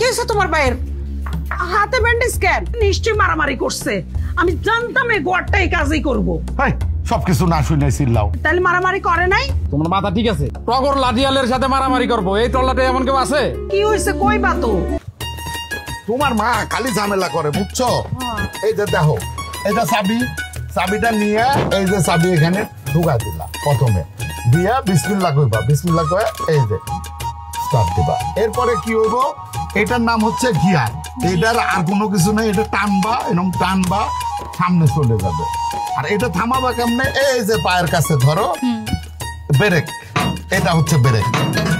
হয়েছে তোমার ভাইয়ের হাতে ব্যান্ডেজ কেন? নিশ্চয়ই মারামারি করছে। আমি জানতাম এই গোয়ারটা এই কাজই করবো। সবকিছু না শুনে চিল্লাও। তাহলে মারামারি করে নাই? তোমার মাথা ঠিক আছে? টগর লাঠিয়ালের সাথে মারামারি করবো এই টল্লাটা এমন কেউ আছে? কি হয়েছে কই বাতো? তোমার মা খালি ঝামেলা করে বুঝছো। এই যে দেখো এটা চাবিটা নিয়ে এই যে চাবি এখানে ঢুকা দিলা প্রথমে দিয়া বিসমিল্লাহ কইবা, বিসমিল্লাহ কয়ে এই যে স্টার্ট দিবা। এরপরে কি হইব, এটার নাম হচ্ছে গিয়ার। এটার আর কোনো কিছু নেই, এটা টানবা, এরকম টানবা সামনে চলে যাবে। আর এটা থামাবা কেমনে, এই যে পায়ের কাছে ধরো ব্রেক, এটা হচ্ছে ব্রেক।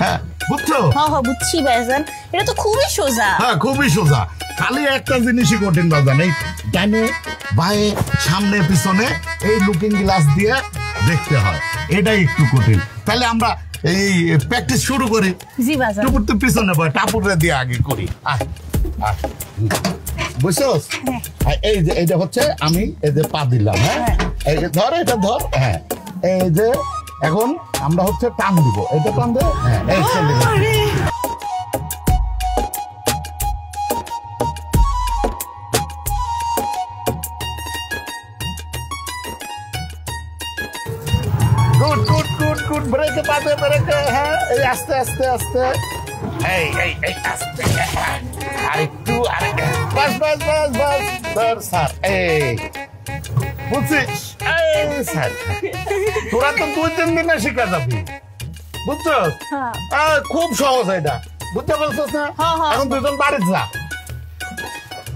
হ্যাঁ বুঝছো? হ্যাঁ বুঝছি ভাইজান, এটা তো খুবই সোজা। হ্যাঁ খুবই সোজা, খালি একটা জিনিসই কঠিন বাজান, এই ডানে বায়ে সামনে পিছনে এই লুকিং গ্লাস দিয়ে দেখতে হয়, এটাই একটু কঠিন। তাহলে আমরা এই প্র্যাকটিস শুরু করি। জি বাজান। টুপুর তো পিছনে বয়, টাপুরে দিয়ে আগে করি। বুঝছোস? এই যে এইটা হচ্ছে আমি এই যে পা দিলাম। হ্যাঁ এই যে ধর, এটা ধর। হ্যাঁ এই যে এখন আমরা হচ্ছে টান দিব, এটা টান দে। হ্যাঁ এই চলে গেল। গুড গুড গুড গুড, ব্রেকে পাবে, ব্রেকে। হ্যাঁ এই আস্তে আস্তে আস্তে, এই এই এই আস্তে, আরেকটু আরেকটু, বাস বাস বাস বাস ধর স্যার। এই বুঝছিস? এই স্যার তোরা তো 2-3 দিনে শিখা যাবি, বুঝছস? খুব সহজ এটা, বুঝতে পারছস না? এখন দুজন বাড়ি যা,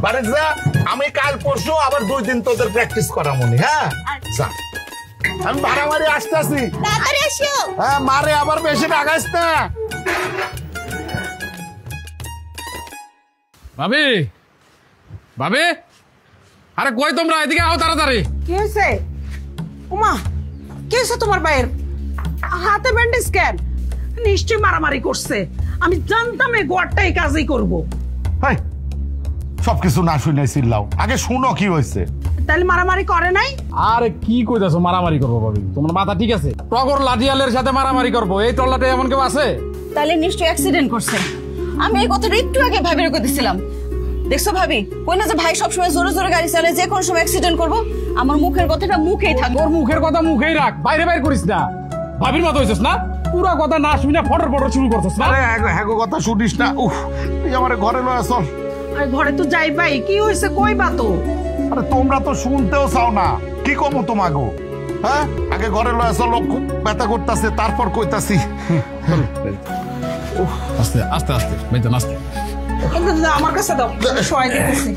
বাড়ি যা। আমি কাল পরশু আবার 2 দিন তোদের প্র্যাকটিস করামনি। হ্যাঁ যা, আমি মারামারি আসতেছি। তাড়াতাড়ি আসো। হ্যাঁ মারে আবার বেশি রাগাইস না। ভাবি, ভাবি, আরে কই তোমরা? এদিকে আও তাড়াতাড়ি। কি হয়েছে? ওমা, কি হয়েছে তোমার ভাইয়ের হাতে ব্যান্ডেজ কেন? নিশ্চয়ই মারামারি করছে। আমি জানতাম এই গোয়ারটা এই কাজই করবো। সবকিছু না শুনে চিল্লাও, আগে শুনো কি হয়েছে। তাহলে মারামারি করে নাই? আরে কি কইতাছো মারামারি করবো? ভাবি তোমার মাথা ঠিক আছে? টগর লাঠিয়ালের সাথে মারামারি করবো এই টল্লাটা এমন কেউ আছে? তাহলে নিশ্চয়ই অ্যাক্সিডেন্ট করছে। আমি এই কথাটা একটু আগে ভাবির কইতেছিলাম। দেখছো ভাবি, কই না যে ভাই সবসময় জোরে জোরে গাড়ি চালায়, যে কোনো সময় অ্যাক্সিডেন্ট করবো। আমার মুখের কথাটা মুখেই থাকবে। ওর মুখের কথা মুখেই রাখ, বাইরে বাইরে করিস না। ভাবির মতো হইছিস না, পুরো কথা না শুনে ফটর ফটর শুরু করছিস না। আরে হ্যাঁ কথা শুনিস না। উফ, তুই আমার ঘরে লয়া চল। আর ঘরে তো যাই ভাই, কি হয়েছে কই বাতো? আরে তোমরা তো শুনতেও চাও না, কি কমো তোমাগো? হ্যাঁ আগে ঘরে লয়া চল, খুব ব্যথা করতেছে, তারপর কইতাছি। আস্তে আস্তে আস্তে, মেয়েটা আস্তে। আমার কাছে দাও, সবাই দেখতেছি।